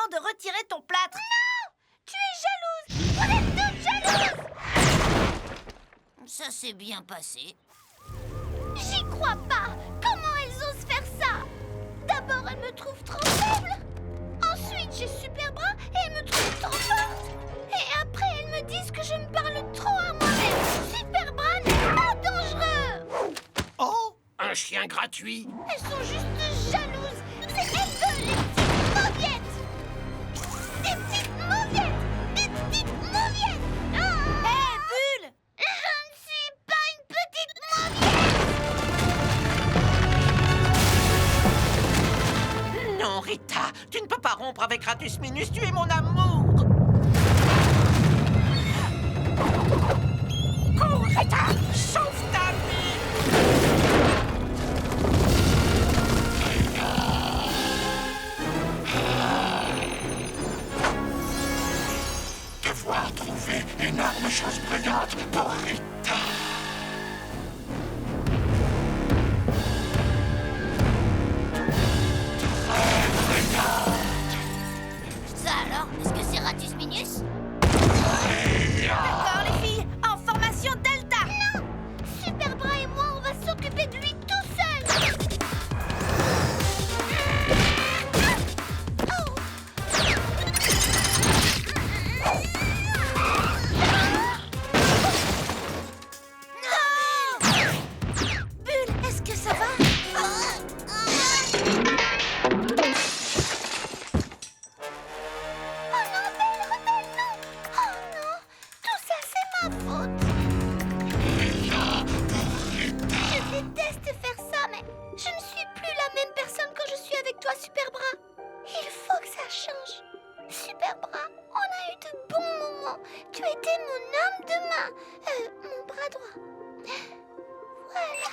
de retirer ton plâtre. Non! Tu es jalouse! Vous êtes toutes jalouses! Ça s'est bien passé. J'y crois pas! Comment elles osent faire ça? D'abord, elles me trouvent trop faible. Ensuite, j'ai super bras et elles me trouvent trop forte. Et après, elles me disent que je me parle trop à moi-même. Super bras n'est pas dangereux. Oh, un chien gratuit. Elles sont juste jalouses. C'est elles veulent les petites mauviettes. Des petites mauviettes. Des petites mauviettes. Hé, Bulle! Je ne suis pas une petite mauviette. Non, Rita, tu ne peux pas rompre avec Ratus Minus, tu es mon amour. Cours, Rita, sauve ta vie. Devoir trouver une arme chose brillante pour Rita. Ça alors, est-ce que c'est Ratus Minus? D'accord, les filles, en formation Delta. Non! Super bras et moi, on va s'occuper de lui tout seul. Bulle, est-ce que ça va? Oh non, Belle, rebelle, non! Oh non! Tout ça, c'est ma faute! Je déteste faire ça, mais je ne suis plus la même personne quand je suis avec toi, Super Bras. Il faut que ça change. Super Bras, on a eu de bons moments. Tu étais mon homme de main. Mon bras droit. Voilà.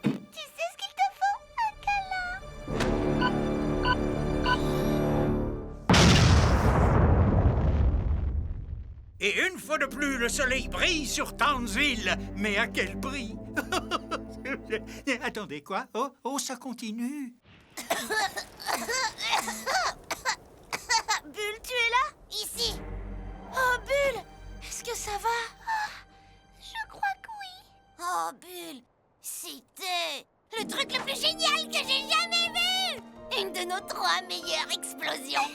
Tu sais ce qu'il te faut? Un câlin. Et une fois de plus, le soleil brille sur Townsville. Mais à quel prix? Attendez, quoi? Oh, ça continue. Bulle, tu es là? Ici. Oh, Bulle, est-ce que ça va? Je crois que oui. Oh, Bulle, c'était le truc le plus génial que j'ai jamais vu. Une de nos 3 meilleures explosions.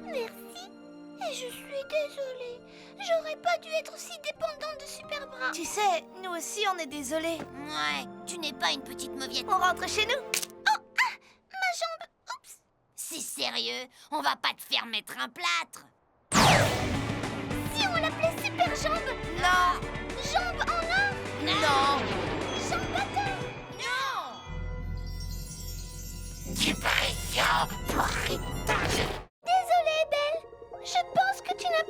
Merci. Et je suis désolée. J'aurais pas dû être si dépendante de Super Bras. Tu sais, nous aussi, on est désolés. Ouais, tu n'es pas une petite mauviette. On rentre chez nous. Ma jambe. Oups. C'est sérieux, on va pas te faire mettre un plâtre. Si on l'appelait Super Jambe. Non, Jambe en or. non, Jambe à terre. non. Du brillant pour Rita. Désolée, Belle. Je pense que tu n'as...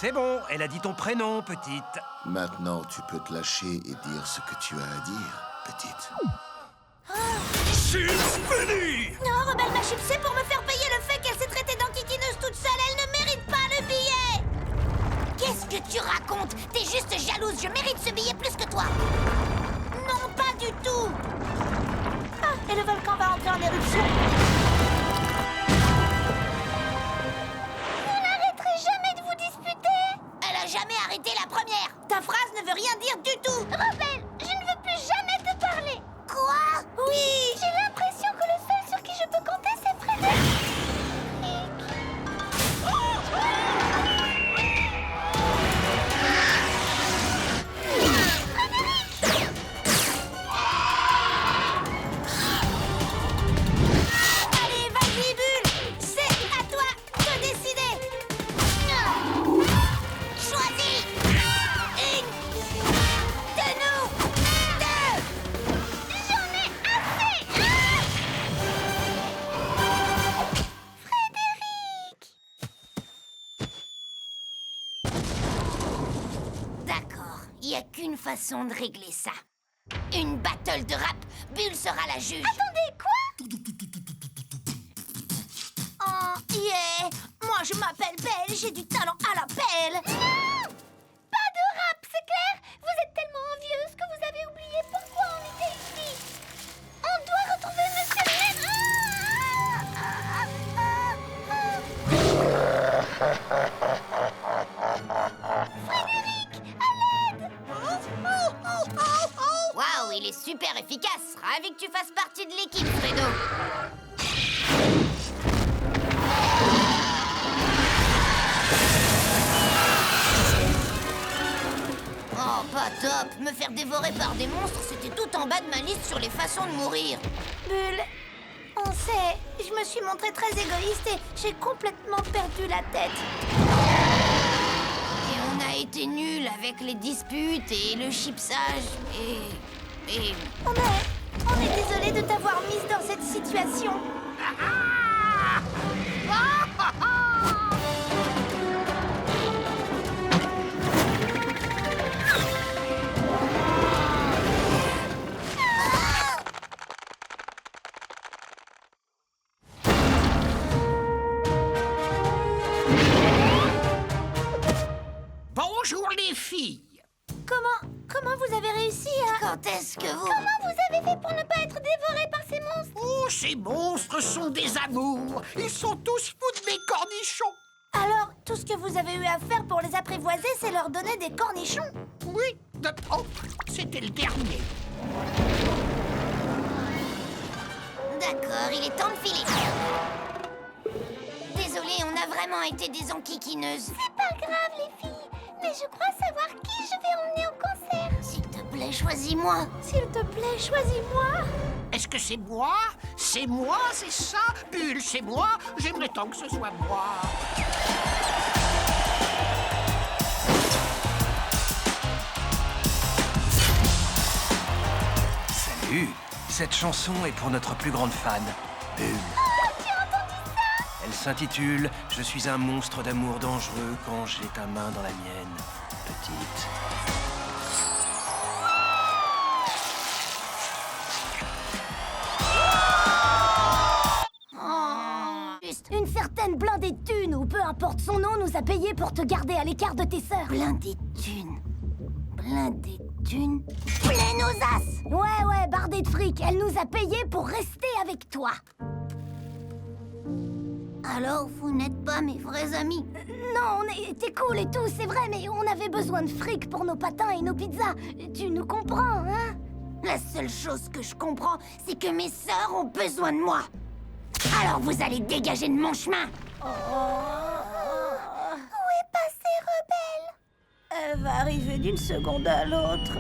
C'est bon, elle a dit ton prénom, petite. Maintenant, tu peux te lâcher et dire ce que tu as à dire, petite. Fini! Non, Rebelle Machip, c'est pour me faire payer le fait qu'elle s'est traitée d'enquiquineuse toute seule. Elle ne mérite pas le billet. Qu'est-ce que tu racontes? T'es juste jalouse, je mérite ce billet plus que toi. Non, pas du tout. Ah, et le volcan va entrer en éruption. Vous n'arrêterez jamais de vous disputer. Elle a jamais arrêté la première. Ta phrase ne veut rien dire du tout. Rebelle, je ne veux plus jamais te parler. Quoi? Oui. J'ai l'impression que le seul sur qui je peux compter, c'est Frédéric. Allez, vas-y, Bulle. C'est à toi de décider. Choisis. Une de nous deux. J'en ai assez. D'accord, il y a qu'une façon de régler ça. Une battle de rap. Bulle sera la juge. Attendez, quoi? Oh, yeah. Moi, je m'appelle Belle, j'ai du talent à la pelle. Non! Pas de rap, c'est clair? Vous êtes tellement envieuse que vous avez oublié pourquoi on était ici. On doit retrouver Monsieur le Maire. Frédéric, à l'aide! Waouh, il est super efficace. Ravi que tu fasses partie de l'équipe, Fredo. Oh, pas top. Me faire dévorer par des monstres, c'était tout en bas de ma liste sur les façons de mourir. Bulle, on sait, je me suis montrée très égoïste et j'ai complètement perdu la tête. Et on a été nuls avec les disputes et le chipsage et... On est désolé de t'avoir mise dans cette situation. Bonjour les filles. Comment vous avez réussi à... Quand est-ce que vous... Comment vous avez fait pour ne pas être dévoré par ces monstres? Oh, ces monstres sont des amours. Ils sont tous fous de mes cornichons. Alors, tout ce que vous avez eu à faire pour les apprivoiser, c'est leur donner des cornichons. Oui, oh, c'était le dernier. D'accord, il est temps de filer. Désolée, on a vraiment été des enquiquineuses. C'est pas grave, les filles. Mais je crois savoir qui je vais emmener au concert. S'il te plaît, choisis-moi. S'il te plaît, choisis-moi. Est-ce que c'est moi? C'est moi, c'est ça? Bulle, c'est moi? J'aimerais tant que ce soit moi. Salut. Cette chanson est pour notre plus grande fan, Bulle. Tu as entendu ça? Elle s'intitule « Je suis un monstre d'amour dangereux quand j'ai ta main dans la mienne, petite ». Une certaine blindée de thunes, ou peu importe son nom, nous a payé pour te garder à l'écart de tes sœurs. Blindé de thunes. Blindé de thunes. Plein aux as. Ouais, bardée de fric. Elle nous a payé pour rester avec toi. Alors, vous n'êtes pas mes vrais amis? Non, t'es cool et tout, c'est vrai, mais on avait besoin de fric pour nos patins et nos pizzas. Tu nous comprends, hein? La seule chose que je comprends, c'est que mes sœurs ont besoin de moi. Alors vous allez dégager de mon chemin. Où est passée Rebelle? Elle va arriver d'une seconde à l'autre.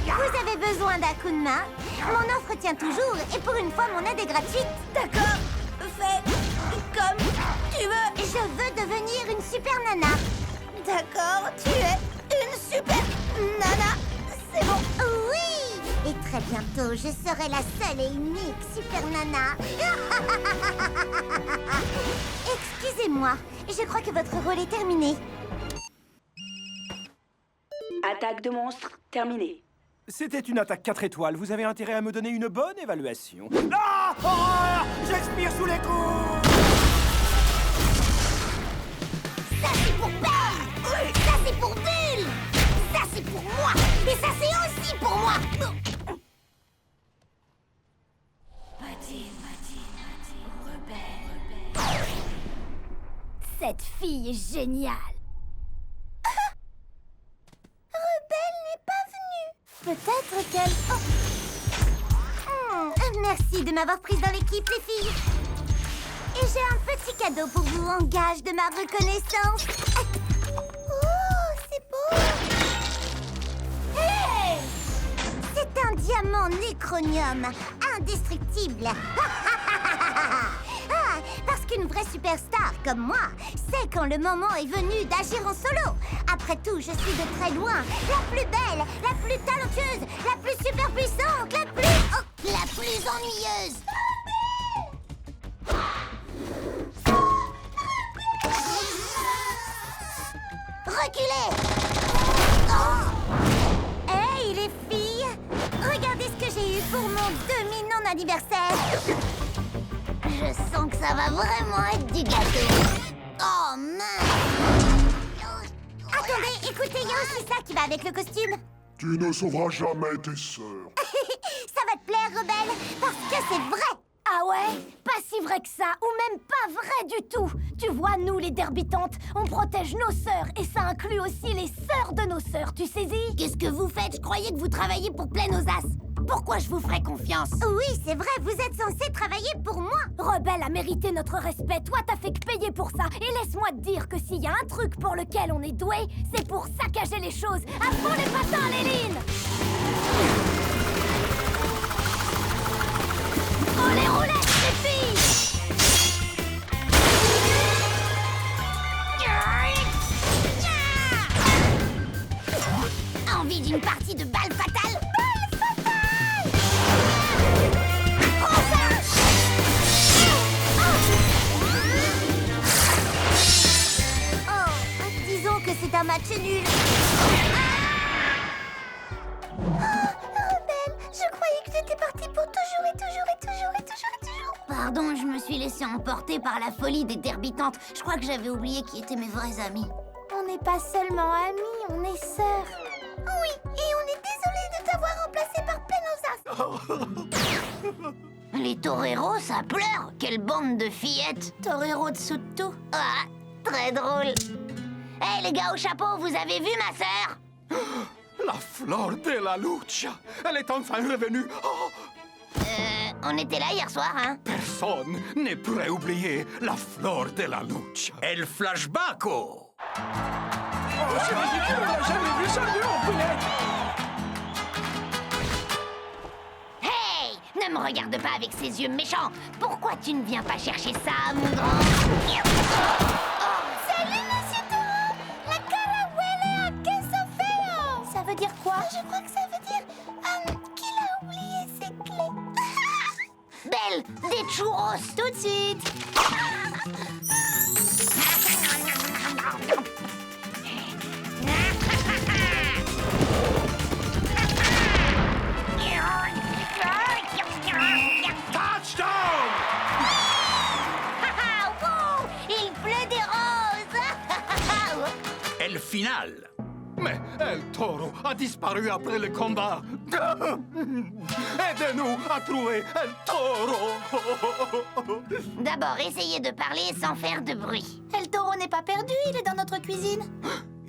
Vous avez besoin d'un coup de main? Mon offre tient toujours et pour une fois mon aide est gratuite. D'accord, fais comme tu veux. Je veux devenir une super nana. D'accord, tu es une super nana. C'est bon. Oui! Et très bientôt, je serai la seule et unique super nana. Excusez-moi, je crois que votre rôle est terminé. Attaque de monstres terminée. C'était une attaque 4 étoiles. Vous avez intérêt à me donner une bonne évaluation. Ah! Horreur! J'expire sous les coups! Ça c'est pour Belle. Ça c'est pour Bulle. Ça c'est pour moi. Et ça c'est aussi pour moi. Cette fille est géniale. Rebelle n'est pas venue. Peut-être qu'elle... Merci de m'avoir prise dans l'équipe, les filles. Et j'ai un petit cadeau pour vous en gage de ma reconnaissance. Oh, c'est beau. Hey! C'est un diamant nécronium, indestructible. Ah, parce qu'une vraie superstar comme moi sait quand le moment est venu d'agir en solo. Après tout, je suis de très loin la plus belle, la plus talentueuse, la plus super puissante, la plus... Oh, La plus ennuyeuse. reculez. Oh. Hey, les filles, regardez ce que j'ai eu pour mon demi non anniversaire. Je sens que ça va vraiment être du gâteau. Oh mince! Attendez, écoutez, il y a aussi ça qui va avec le costume. Tu ne sauveras jamais tes sœurs. Ça va te plaire, Rebelle, parce que c'est vrai. Ah ouais? Pas si vrai que ça, ou même pas vrai du tout. Tu vois, nous, les derbitantes, on protège nos sœurs, et ça inclut aussi les sœurs de nos sœurs, tu saisis? Qu'est-ce que vous faites? Je croyais que vous travailliez pour Plein-aux-As. Pourquoi je vous ferais confiance? Oui, c'est vrai, vous êtes censé travailler pour moi. Rebelle a mérité notre respect, toi t'as fait que payer pour ça. Et laisse-moi te dire que s'il y a un truc pour lequel on est doué, c'est pour saccager les choses. À fond les patins, Léline! Oh les roulettes, les filles! Envie d'une partie de balle fatale? Disons que c'est un match nul. Rebelle, je croyais que j'étais partie pour toujours et toujours et toujours et toujours et toujours. Pardon, je me suis laissée emporter par la folie des derbitantes. Je crois que j'avais oublié qui étaient mes vrais amis. On n'est pas seulement amis, on est sœurs. Oui, et on est désolé de t'avoir remplacé par Plein-aux-As. Les toreros, ça pleure. Quelle bande de fillettes. Torero de tout. Ah, très drôle. Hé, les gars au chapeau, vous avez vu ma sœur? La flor de la lucha! Elle est enfin revenue! Oh, On était là hier soir, hein? personne ne pourrait oublier la flor de la lucha! El flashbacko! Oh, c'est ridicule, j'avais vu ça en poulet. Hey! Ne me regarde pas avec ces yeux méchants! Pourquoi tu ne viens pas chercher ça, mon grand? Salut, Monsieur Taureau. La cara huele a queso feo. Ça veut dire quoi? Je crois que ça veut dire qu'il a oublié ses clés. Belle, des churros! Tout de suite. Touchdown! Wow! Il pleut des roses! El final! Mais El Toro a disparu après le combat! Aidez-nous à trouver El Toro! D'abord, essayez de parler sans faire de bruit. El Toro n'est pas perdu, il est dans notre cuisine.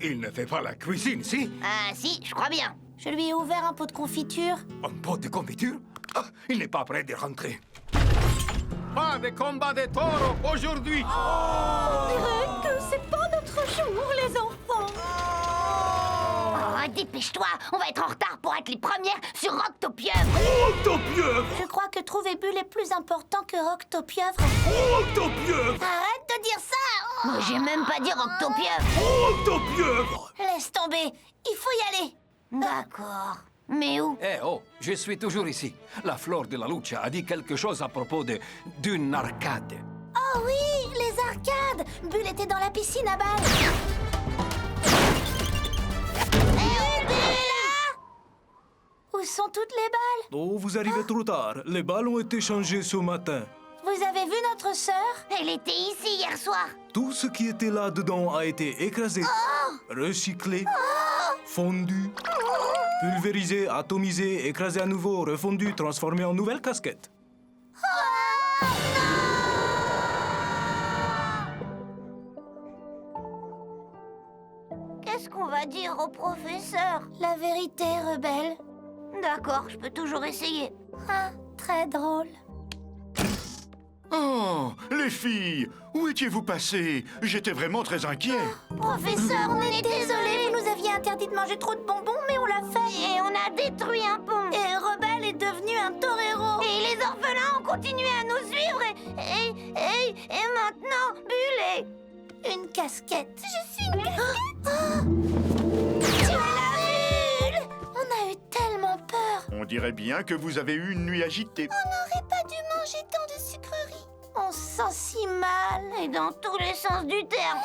Il ne fait pas la cuisine, si? Ah si, je crois bien. Je lui ai ouvert un pot de confiture. Un pot de confiture? Ah, il n'est pas prêt de rentrer. Pas de combat de taureaux aujourd'hui! On dirait que c'est pas notre jour, les enfants. Oh, dépêche-toi, on va être en retard pour être les premières sur Octopieuvre. Octopieuvre! Je crois que trouver Bulle est plus important que Octopieuvre. Octopieuvre! Arrête de dire ça. Moi, j'ai même pas dire Octopieuvre. Octopieuvre! Laisse tomber, il faut y aller. D'accord. Mais où? Eh oh, je suis toujours ici. La flor de la lucha a dit quelque chose à propos d'une arcade. Oh oui, les arcades. Bulle était dans la piscine à balles. Où sont toutes les balles? Oh, vous arrivez trop tard. Les balles ont été changées ce matin. Vous avez vu notre sœur? Elle était ici hier soir. Tout ce qui était là-dedans a été écrasé, recyclé, fondu, pulvérisé, atomisé, écrasé à nouveau, refondu, transformé en nouvelle casquette. Qu'est-ce qu'on va dire au professeur? La vérité, rebelle. D'accord, je peux toujours essayer. Ah, très drôle. Oh, les filles, où étiez-vous passées? J'étais vraiment très inquiet. Professeur, on est désolé. Vous nous aviez interdit de manger trop de bonbons, mais on l'a fait. Et on a détruit un pont. Et Rebelle est devenu un torero. Et les orphelins ont continué à nous suivre. Et maintenant, Bulle est... Une casquette. Je suis une casquette. Tu as la Bulle. On a eu tellement peur. On dirait bien que vous avez eu une nuit agitée. On n'aurait pas dû manger tant de sucreries. On se sent si mal. Et dans tous les sens du terme.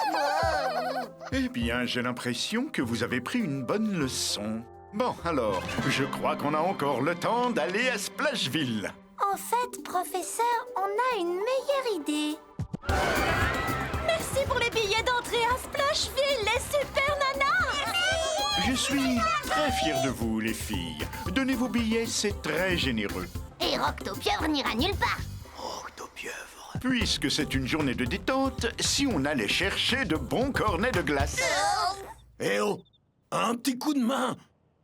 Eh bien, j'ai l'impression que vous avez pris une bonne leçon. Bon, alors, je crois qu'on a encore le temps d'aller à Splashville. En fait, professeur, on a une meilleure idée. Merci pour les billets d'entrée à Splashville, les super nanas! Je suis très fier de vous, les filles. Donnez vos billets, c'est très généreux. Et Roctopieuvre n'ira nulle part. Puisque c'est une journée de détente, si on allait chercher de bons cornets de glace. Eh oh! Un petit coup de main!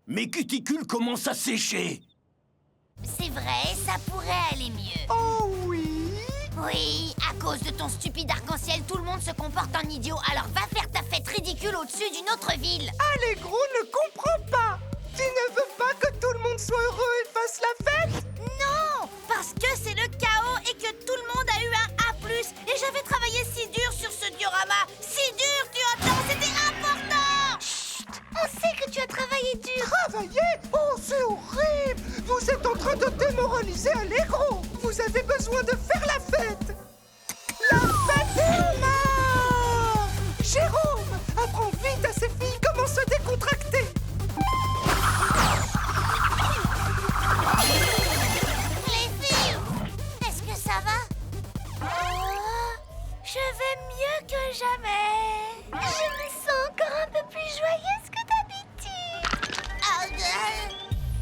Mes cuticules commencent à sécher! C'est vrai, ça pourrait aller mieux. Oh oui! Oui, à cause de ton stupide arc-en-ciel, tout le monde se comporte en idiot. Alors va faire ta fête ridicule au-dessus d'une autre ville. Allégro ne comprend pas. Tu ne veux pas que tout le monde soit heureux et fasse la fête? Non, parce que c'est le chaos et que tout le monde a eu un A+. Et j'avais travaillé si dur sur ce diorama. Si dur, tu entends, c'était important. Chut! On sait que tu as travaillé dur. Travailler? Oh, c'est horrible! Vous êtes en train de démoraliser Allégro. Vous avez besoin de faire la fête. La fête des homards! Jérôme, apprends vite à ces filles comment se décontracter. Les filles, est-ce que ça va? Je vais mieux que jamais. Je me sens encore un peu plus joyeuse que d'habitude.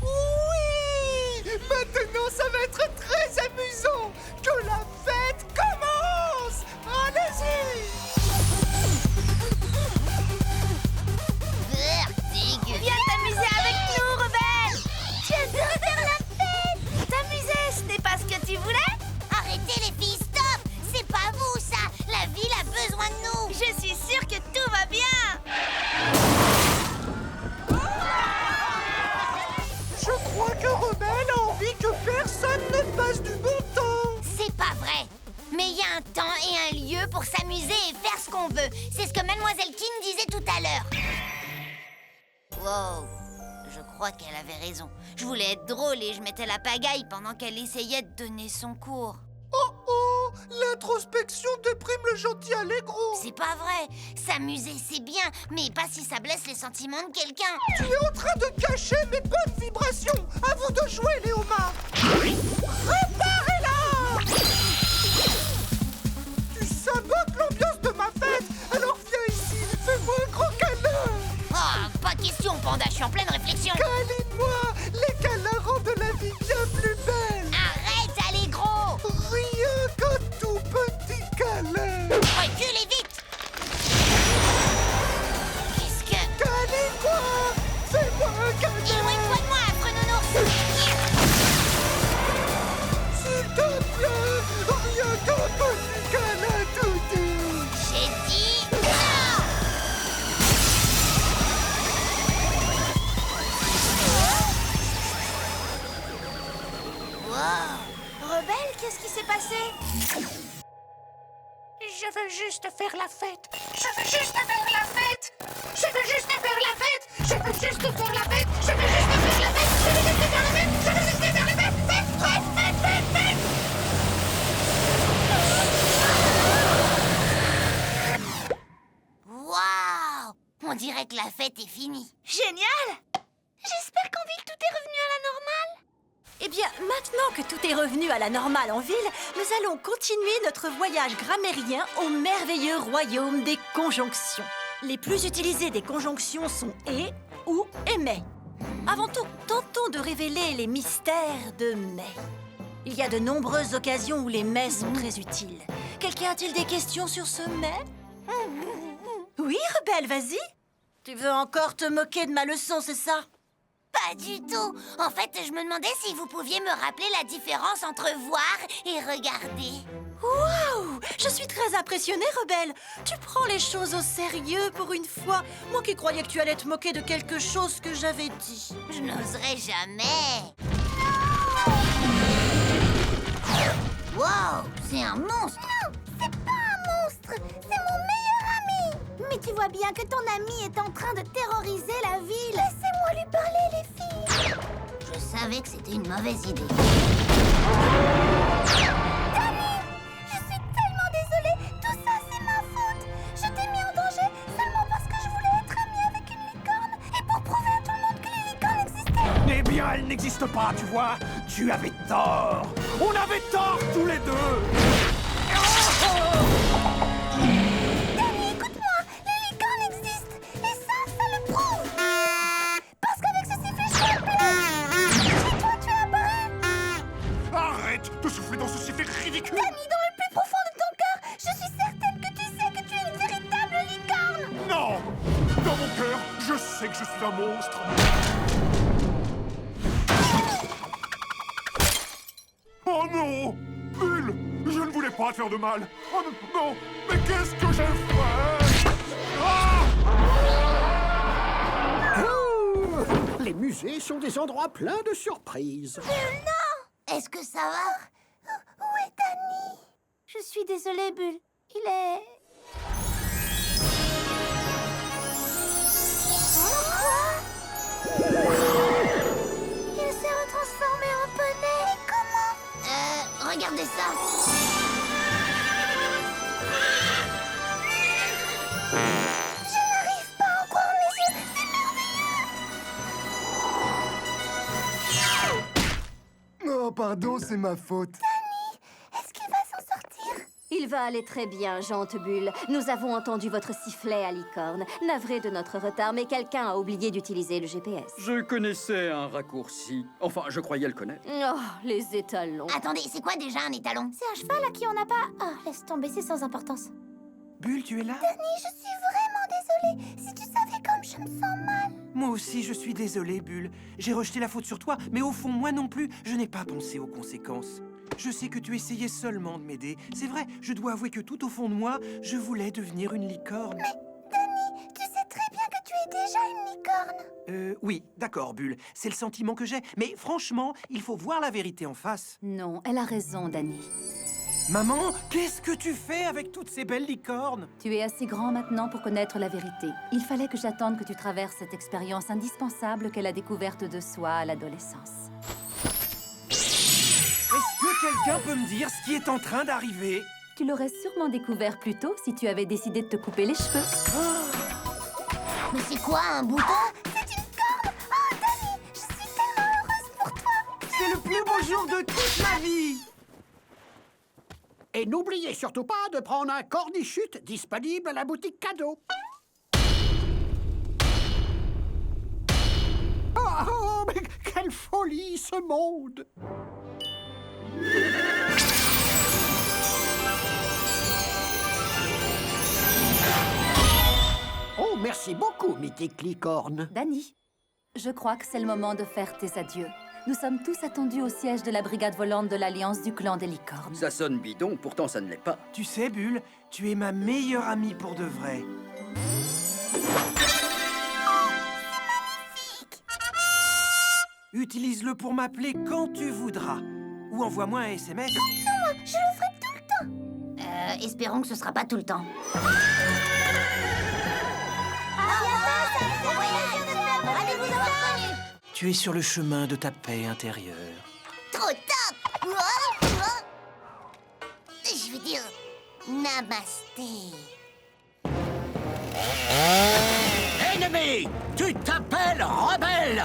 Oui! Maintenant, ça va être très amusant. Que la fête commence. Allez-y! Viens t'amuser avec nous, rebelle. Tu adores faire la fête. T'amuser, ce n'est pas ce que tu voulais? Arrêtez les filles, stop. C'est pas vous, ça. La ville a besoin de nous. Je suis sûre que tout va bien. Je crois que Rebelle a envie que personne ne passe du bon temps. C'est pas vrai. Mais il y a un temps et un lieu pour s'amuser et faire ce qu'on veut. C'est ce que Mademoiselle King disait tout à l'heure. Wow, je crois qu'elle avait raison. Je voulais être drôle et je mettais la pagaille pendant qu'elle essayait de donner son cours. Oh oh! L'introspection déprime le gentil Allégro. C'est pas vrai. S'amuser, c'est bien, mais pas si ça blesse les sentiments de quelqu'un. Tu es en train de cacher mes bonnes vibrations. À vous de jouer, les homards. Réparez-la! Tu sabotes l'ambiance de ma fête. Alors viens ici, fais-moi un gros câlin. Oh, pas question, Panda, je suis en pleine réflexion. Câline-moi. Les câlins rendent la vie bien plus belle. Arrête, Allégro. Rien qu'un tout petit câlin. Reculez vite. Qu'est-ce que... Câline-moi. Fais-moi un câlin. Éloigne-toi de moi, affreux nounours. S'il te plaît, rien qu'un petit câlin tout doux. J'ai dit non. Wow. Rebelle, qu'est-ce qui s'est passé? Je veux juste faire la fête. Je veux juste faire la fête. Je veux juste faire la fête. Je veux juste faire la fête. Je veux juste faire la fête. Je veux juste faire la fête. Je veux juste faire la fête. Fête, fête, fête, fête, fête. Waouh! On dirait que la fête est finie. Génial! J'espère qu'en ville, tout est revenu à la normale. Eh bien, maintenant que tout est revenu à la normale en ville, nous allons continuer notre voyage grammairien au merveilleux royaume des conjonctions. Les plus utilisées des conjonctions sont « et » ou « et mais ». Avant tout, tentons de révéler les mystères de « mais ». Il y a de nombreuses occasions où les « mais » sont très utiles. Quelqu'un a-t-il des questions sur ce « mais » ? Oui, Rebelle, vas-y. Tu veux encore te moquer de ma leçon, c'est ça ? Pas du tout. En fait, je me demandais si vous pouviez me rappeler la différence entre voir et regarder. Waouh! Je suis très impressionnée, Rebelle. Tu prends les choses au sérieux pour une fois. Moi qui croyais que tu allais te moquer de quelque chose que j'avais dit. Je n'oserais jamais. Wow, c'est un monstre. Non, c'est pas un monstre. C'est mon meilleur ami. Mais tu vois bien que ton ami est en train de terroriser la ville. Laissez-moi lui parler, les filles. Je savais que c'était une mauvaise idée. Danny, je suis tellement désolée. Tout ça, c'est ma faute. Je t'ai mis en danger seulement parce que je voulais être amie avec une licorne et pour prouver à tout le monde que les licornes existaient. Eh bien, elle n'existe pas, tu vois. Tu avais tort. On avait tort tous les deux. Danny, écoute-moi. Les licornes existent. Et ça le prouve. Parce qu'avec ce sifflet, je suis appelé. Et toi, tu es apparu. Arrête de souffler dans ce sifflet ridicule. Danny, dans le plus profond de ton cœur, je suis certaine que tu sais que tu es une véritable licorne. Non. Dans mon cœur, je sais que je suis un monstre. Oh non! Bulle! Je ne voulais pas te faire de mal! Oh non! Mais qu'est-ce que j'ai fait? Ah! Les musées sont des endroits pleins de surprises. Bulle, non! Est-ce que ça va? Où est Danny? Je suis désolée, Bulle. Il est... Il s'est retransformé en poney. Et comment? Regardez ça. Je n'arrive pas à en croire mes yeux. C'est merveilleux. Oh, pardon, c'est ma faute. Danny, est-ce qu'il va s'en sortir? Il va aller très bien, Jante Bulle. Nous avons entendu votre sifflet à licorne. Navré de notre retard, mais quelqu'un a oublié d'utiliser le GPS. Je connaissais un raccourci. Enfin, je croyais le connaître. Oh, les étalons. Attendez, c'est quoi déjà un étalon? C'est un cheval à qui on n'a pas... Oh, laisse tomber, c'est sans importance. Bulle, tu es là? Danny, je suis vraiment désolée. Si tu savais comme je me sens mal. Moi aussi, je suis désolé, Bulle. J'ai rejeté la faute sur toi, mais au fond, moi non plus, je n'ai pas pensé aux conséquences. Je sais que tu essayais seulement de m'aider. C'est vrai, je dois avouer que tout au fond de moi, je voulais devenir une licorne. Mais, Danny, tu sais très bien que tu es déjà une licorne. Oui, d'accord, Bulle. C'est le sentiment que j'ai. Mais franchement, il faut voir la vérité en face. Non, elle a raison, Danny. Maman, qu'est-ce que tu fais avec toutes ces belles licornes? Tu es assez grand maintenant pour connaître la vérité. Il fallait que j'attende que tu traverses cette expérience indispensable qu'est la découverte de soi à l'adolescence. Est-ce que quelqu'un peut me dire ce qui est en train d'arriver? Tu l'aurais sûrement découvert plus tôt si tu avais décidé de te couper les cheveux. Mais c'est quoi, un bouton? C'est une corne! Oh, Danny, je suis tellement heureuse pour toi! C'est le plus beau jour de toute ma vie! Et n'oubliez surtout pas de prendre un cornichute disponible à la boutique cadeau. Oh, mais quelle folie, ce monde! Oh, merci beaucoup, mythique licorne. Danny, je crois que c'est le moment de faire tes adieux. Nous sommes tous attendus au siège de la brigade volante de l'Alliance du clan des licornes. Ça sonne bidon, pourtant ça ne l'est pas. Tu sais, Bulle, tu es ma meilleure amie pour de vrai. Utilise-le pour m'appeler quand tu voudras. Ou envoie-moi un SMS. Non, je le ferai tout le temps. Espérons que ce sera pas tout le temps. Tu es sur le chemin de ta paix intérieure. Trop top! Je veux dire... Namasté. Ennemi! Tu t'appelles Rebelle!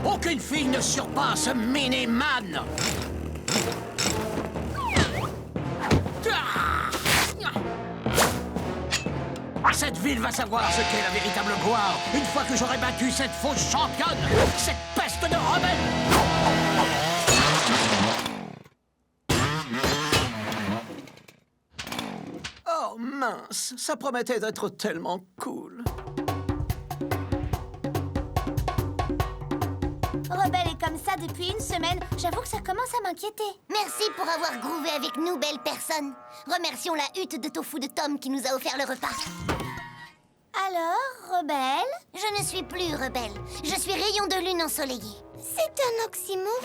Aucune fille ne surpasse Miniman! Cette ville va savoir ce qu'est la véritable gloire une fois que j'aurai battu cette fausse championne, cette peste de rebelle! Oh mince, ça promettait d'être tellement cool. Rebelle est comme ça depuis une semaine. J'avoue que ça commence à m'inquiéter. Merci pour avoir groové avec nous, belle personne. Remercions la hutte de tofu de Tom qui nous a offert le repas. Alors, rebelle? Je ne suis plus rebelle. Je suis rayon de lune ensoleillé. C'est un oxymore.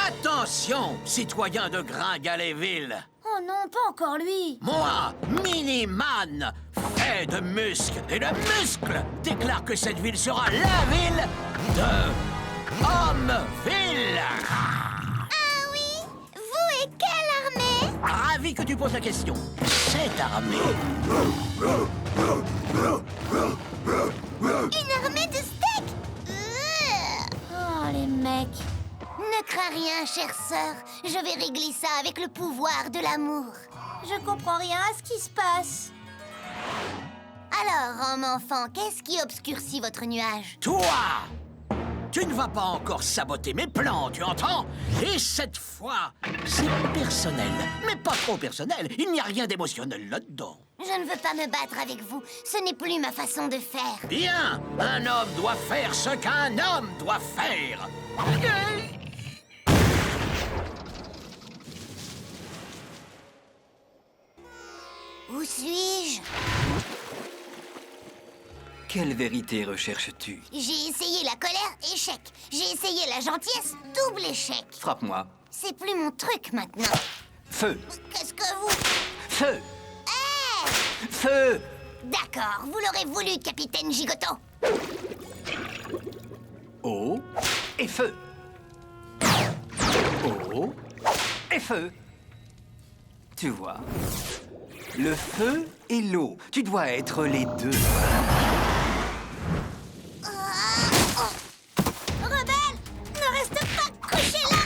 Attention, citoyen de Gringaléville! Oh non, pas encore lui. Moi, Miniman, fait de muscles et de muscles, déclare que cette ville sera la ville de Hommeville. Ah oui? Vous et quelle armée? Ravi que tu poses la question. Cette armée... Une armée de steaks? mec. Ne crains rien, chère sœur. Je vais régler ça avec le pouvoir de l'amour. Je comprends rien à ce qui se passe. Alors, homme enfant, qu'est-ce qui obscurcit votre nuage? Toi! Tu ne vas pas encore saboter mes plans, tu entends? Et cette fois, c'est personnel. Mais pas trop personnel. Il n'y a rien d'émotionnel là-dedans. Je ne veux pas me battre avec vous. Ce n'est plus ma façon de faire. Bien! Un homme doit faire ce qu'un homme doit faire. Où suis-je? Quelle vérité recherches-tu? J'ai essayé la colère, échec. J'ai essayé la gentillesse, double échec. Frappe-moi. C'est plus mon truc maintenant. Feu! Qu'est-ce que vous... Feu! Hey! Feu! D'accord, vous l'aurez voulu, capitaine Gigoto. Eau et feu. Eau et feu. Tu vois? Le feu et l'eau. Tu dois être les deux. Rebelle, ne reste pas couché là.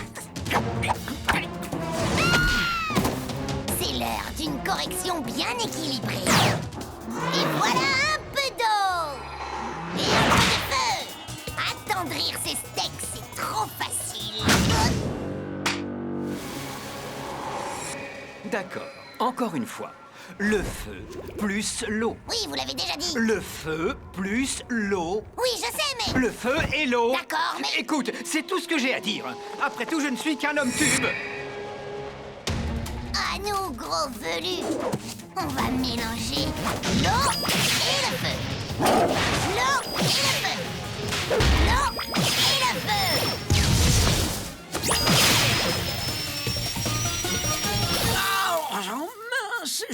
C'est l'heure d'une correction bien équilibrée. Et voilà un peu d'eau. Et un peu de feu. Attendrir ces steaks, c'est trop facile. D'accord. Encore une fois. Le feu plus l'eau. Oui, vous l'avez déjà dit. Le feu plus l'eau. Oui, je sais, mais... Le feu et l'eau. D'accord, mais... Écoute, c'est tout ce que j'ai à dire. Après tout, je ne suis qu'un homme tube. À nous, gros velus. On va mélanger l'eau et le feu. L'eau et le feu. L'eau et le feu. Oh, mince,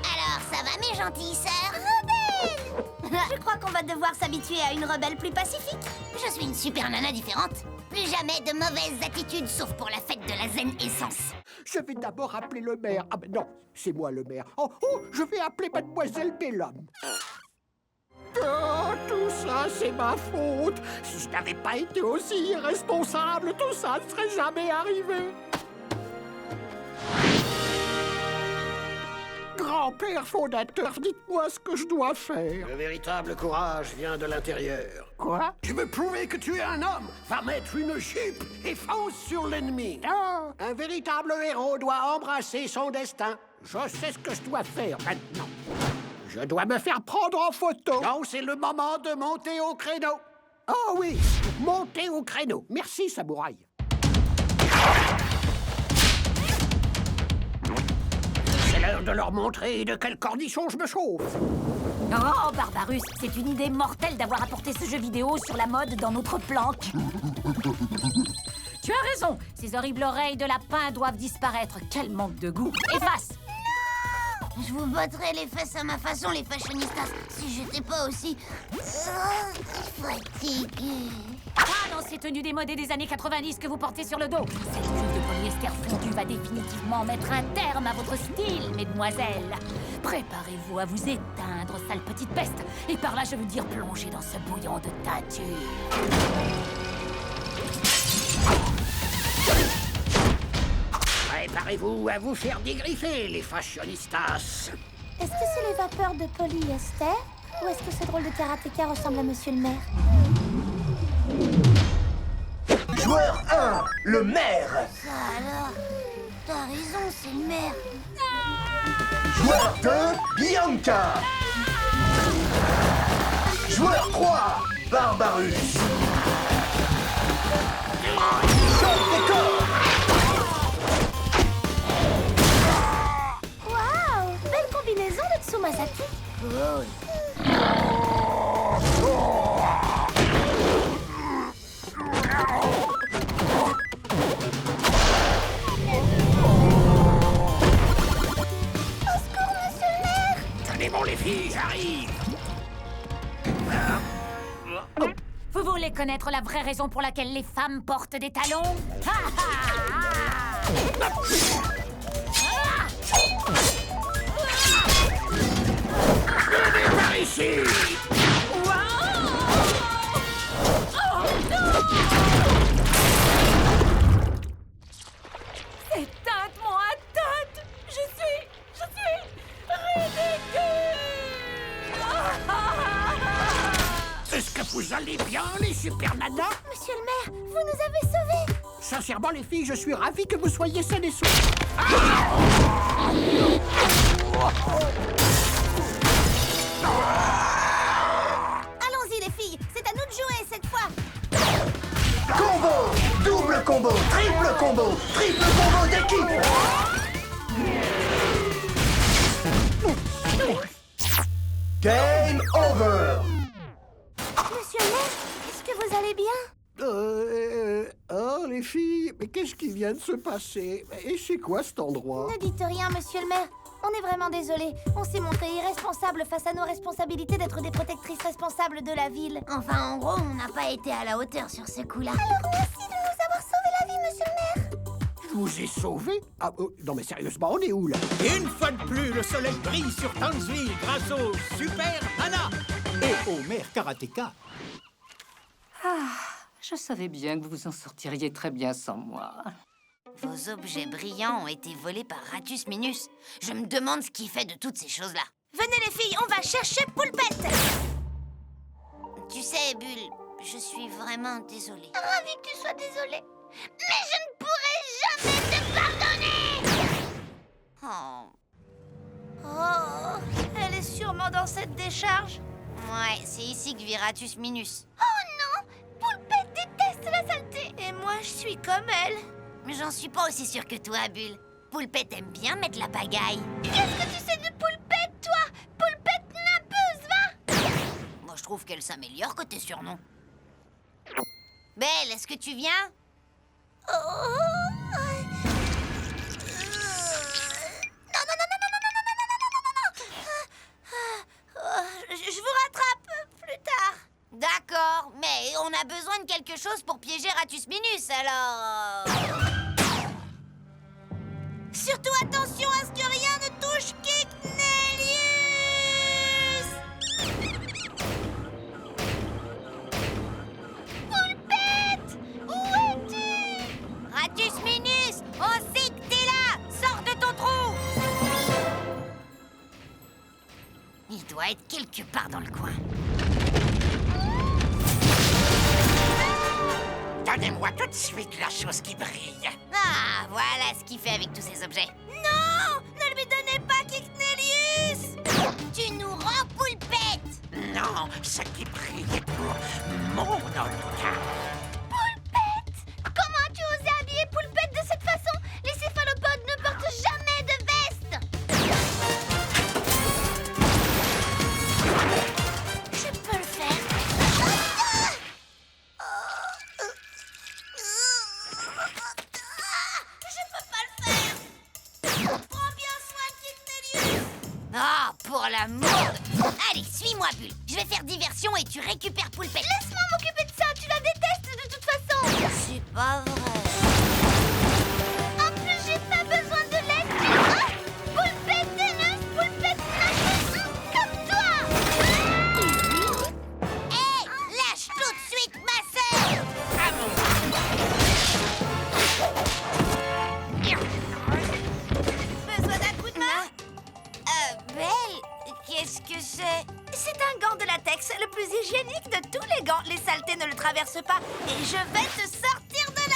Alors, ça va, mes gentilles sœurs? Rebelle! Je crois qu'on va devoir s'habituer à une rebelle plus pacifique. Je suis une super nana différente. Plus jamais de mauvaises attitudes, sauf pour la fête de la zen essence. Je vais d'abord appeler le maire. Ah ben non, c'est moi le maire. Oh, je vais appeler mademoiselle Bellum. Oh, tout ça, c'est ma faute. Si je n'avais pas été aussi irresponsable, tout ça ne serait jamais arrivé. Grand-père fondateur, dites-moi ce que je dois faire. Le véritable courage vient de l'intérieur. Quoi? Tu veux prouver que tu es un homme? Va mettre une jupe et fonce sur l'ennemi. Non, un véritable héros doit embrasser son destin. Je sais ce que je dois faire maintenant. Je dois me faire prendre en photo. Non, c'est le moment de monter au créneau. Oh oui, monter au créneau. Merci, Samouraï. C'est l'heure de leur montrer de quel cornichon je me chauffe. Oh, Barbarus, c'est une idée mortelle d'avoir apporté ce jeu vidéo sur la mode dans notre planque. Tu as raison, ces horribles oreilles de lapin doivent disparaître. Quel manque de goût. Efface! Je vous battrais les fesses à ma façon, les fashionistas, si j'étais pas aussi... fatiguée. Pas dans ces tenues démodées des années 90 que vous portez sur le dos. Cette jupe de polyester fondu va définitivement mettre un terme à votre style, mesdemoiselles. Préparez-vous à vous éteindre, sale petite peste. Et par là, je veux dire plonger dans ce bouillon de teinture. Préparez-vous à vous faire dégriffer, les fashionistas. Est-ce que c'est les vapeurs de polyester? Ou est-ce que ce drôle de karatéka ressemble à Monsieur le maire? Joueur 1, le maire. Ça alors, t'as raison, c'est le maire. Joueur 2, Bianca. Joueur 3, Barbarus. Choc des corps. Waouh! Belle combinaison de Tsumasaki. Cool. Tenez bon, les filles, j'arrive. Vous voulez connaître la vraie raison pour laquelle les femmes portent des talons? que vous allez bien, les super nanas? Monsieur le maire, vous nous avez sauvés. Sincèrement, les filles, je suis ravi que vous soyez saines et saufs. Allons-y, les filles. C'est à nous de jouer cette fois. Combo, double combo, triple combo d'équipe. Game over. Monsieur le maire, est-ce que vous allez bien? Oh, les filles, mais qu'est-ce qui vient de se passer? Et c'est quoi cet endroit? Ne dites rien, monsieur le maire. On est vraiment désolés. On s'est montré irresponsable face à nos responsabilités d'être des protectrices responsables de la ville. Enfin, en gros, on n'a pas été à la hauteur sur ce coup-là. Alors merci de nous avoir sauvé la vie, monsieur le maire. Je vous ai sauvé? Ah, non mais sérieusement, on est où là? Une fois de plus, le soleil brille sur Townsville grâce au Super Nana et au maire Karateka. Ah, je savais bien que vous en sortiriez très bien sans moi. Vos objets brillants ont été volés par Ratus Minus. Je me demande ce qu'il fait de toutes ces choses-là. Venez les filles, on va chercher Poulpette. Tu sais, Bulle, je suis vraiment désolée. Ravie que tu sois désolée. Mais je ne pourrai jamais te pardonner. Oh. Oh, elle est sûrement dans cette décharge. Ouais, c'est ici que vit Ratus Minus. Oh non, Poulpette déteste la saleté. Et moi, je suis comme elle. Mais j'en suis pas aussi sûre que toi, Bulle. Poulpette aime bien mettre la pagaille. Qu'est-ce que tu sais de Poulpette, toi? Poulpette napeuse, va! Moi, je trouve qu'elle s'améliore côté surnom. Belle, est-ce que tu viens? Je vous rattrape plus tard. D'accord, mais on a besoin de quelque chose pour piéger Ratus Minus, alors... Surtout attention à ce que rien ne touche Kicknelius. Poulpette, où es-tu? Ratus Minus, on sait que t'es là. Sors de ton trou. Il doit être quelque part dans le coin. Donnez-moi tout de suite la chose qui brille. Ah, voilà ce qu'il fait avec tous ces objets. Non, ne lui donnez pas Kicknelius. Tu nous rends Poulpette. Non, ce qui brille est pour mon Olga. Poulpette, comment as-tu osé habiller Poulpette de cette façon? Les céphalopodes ne portent jamais de veste. Je peux le faire. Ah, pour l'amour de... Allez, suis-moi, Bulle. Je vais faire diversion et tu récupères Poulpette. Laisse-moi m'occuper de ça, tu la détestes de toute façon. C'est pas vrai. En plus, j'ai pas besoin de l'aide. Ah, Poulpette tenace, Poulpette nageuse, comme toi. Hé, lâche tout de suite ma sœur. Besoin d'un coup de main? Belle, qu'est-ce que c'est? C'est un gant de latex, le plus hygiénique de tous les gants. Les saletés ne le traversent pas. Et je vais te sortir de là.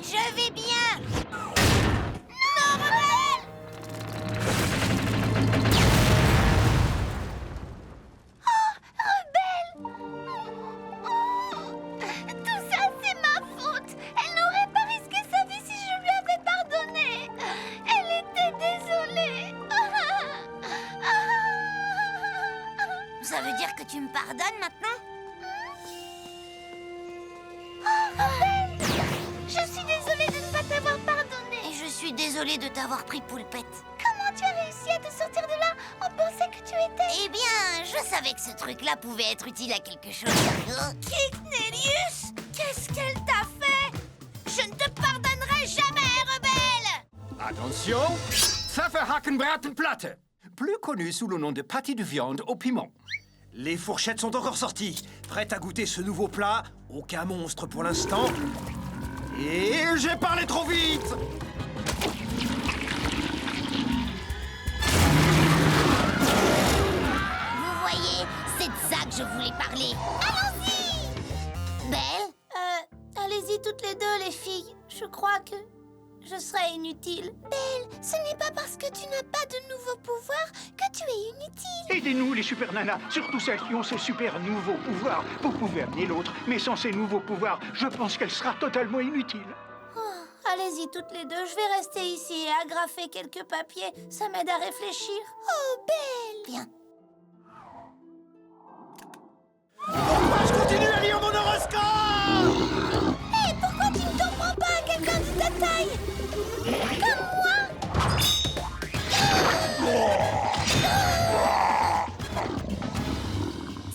Je vais bien. Non, rebelle! Oh, rebelle! Tout ça, c'est ma faute. Elle n'aurait pas risqué sa vie si je lui avais pardonné. Elle était désolée. Ça veut dire que tu me pardonnes maintenant? Oh, rebelle! Je suis désolée de ne pas t'avoir pardonné. Et je suis désolée de t'avoir pris Poulpette. Comment tu as réussi à te sortir de là? On pensait que tu étais... Eh bien, je savais que ce truc-là pouvait être utile à quelque chose. Kicknelius, qu'est-ce qu'elle t'a fait? Je ne te pardonnerai jamais, rebelle! Attention, Pfefferhackenbratenplatte, plus connu sous le nom de pâté de viande au piment. Les fourchettes sont encore sorties, prêtes à goûter ce nouveau plat. Aucun monstre pour l'instant. Et j'ai parlé trop vite. Vous voyez, c'est de ça que je voulais parler. Allons-y! Belle? Allez-y toutes les deux, les filles. Je crois que je serai inutile. Belle, ce n'est pas parce que tu n'as pas de nouveaux pouvoirs que tu es inutile. Aidez-nous, les super nanas, surtout celles qui ont ces super nouveaux pouvoirs. Vous pouvez amener l'autre, mais sans ces nouveaux pouvoirs, je pense qu'elle sera totalement inutile. Oh, allez-y toutes les deux. Je vais rester ici et agrafer quelques papiers. Ça m'aide à réfléchir. Oh, Belle! Bien. Pourquoi je continue à lire mon horoscope? Hé, pourquoi tu ne t'en prends pas à quelqu'un de ta taille? Comme moi?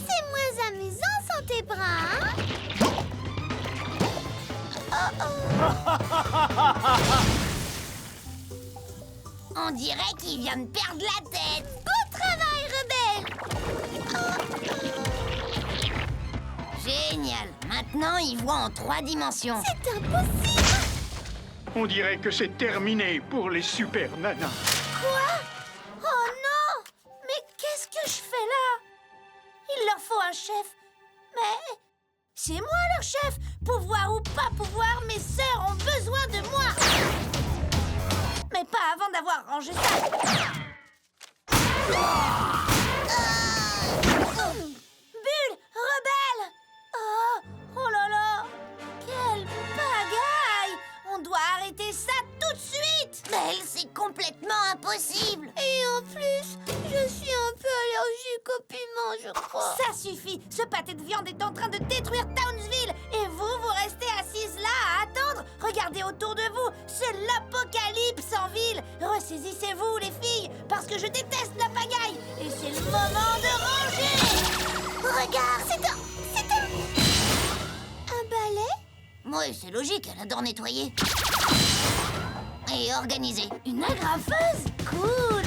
C'est moins amusant sans tes bras, hein? On dirait qu'il vient de perdre la tête. Beau travail, rebelle! Génial. Maintenant, il voit en 3 dimensions. C'est impossible! On dirait que c'est terminé pour les super nanas. Quoi? Oh non! Mais qu'est-ce que je fais là? Il leur faut un chef. Mais c'est moi leur chef. Pouvoir ou pas pouvoir, mes sœurs ont besoin de moi. Mais pas avant d'avoir rangé ça. Bulle, rebelle! Oh là là! Quelle pagaille! On doit arrêter ça tout de suite! Belle, c'est complètement impossible. Et en plus, je suis un peu allergique au piment, je crois. Ça suffit! Ce pâté de viande est en train de détruire Townsville! Et vous restez assises là à attendre? Regardez autour de vous! C'est l'apocalypse en ville! Ressaisissez-vous, les filles! Parce que je déteste la pagaille! Et c'est le moment de ranger! Regarde, c'est un balai? Oui, c'est logique, elle adore nettoyer. Et organiser. Une agrafeuse? Cool!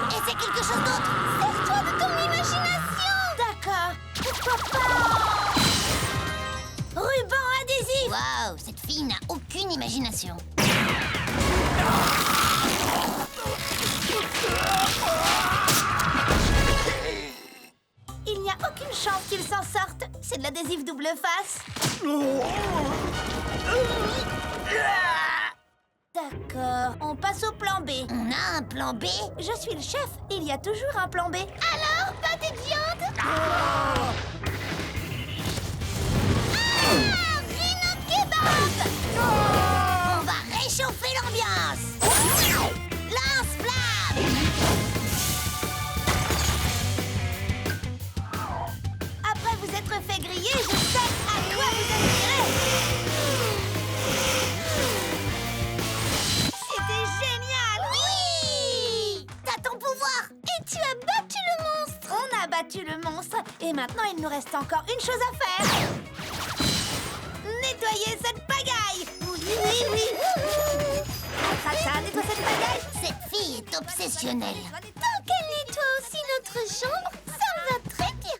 Et c'est quelque chose d'autre. Sers-toi de ton imagination. D'accord, pourquoi pas? Ruban adhésif! Waouh, cette fille n'a aucune imagination. Il n'y a aucune chance qu'il s'en sorte. C'est de l'adhésif double face. D'accord, on passe au plan B. On a un plan B? Je suis le chef, il y a toujours un plan B. Alors, pâté de viande? Rhino kebab! On va réchauffer l'ambiance. Lance-flamme! Après vous être fait griller, je sais à quoi vous aspirez. C'était génial! Oui! T'as ton pouvoir! Et tu as battu le monstre! On a battu le monstre et maintenant il nous reste encore une chose à faire. Nettoyer cette pagaille! Oui! Ça, nettoie cette pagaille! Cette fille est obsessionnelle. Tant qu'elle nettoie aussi notre chambre,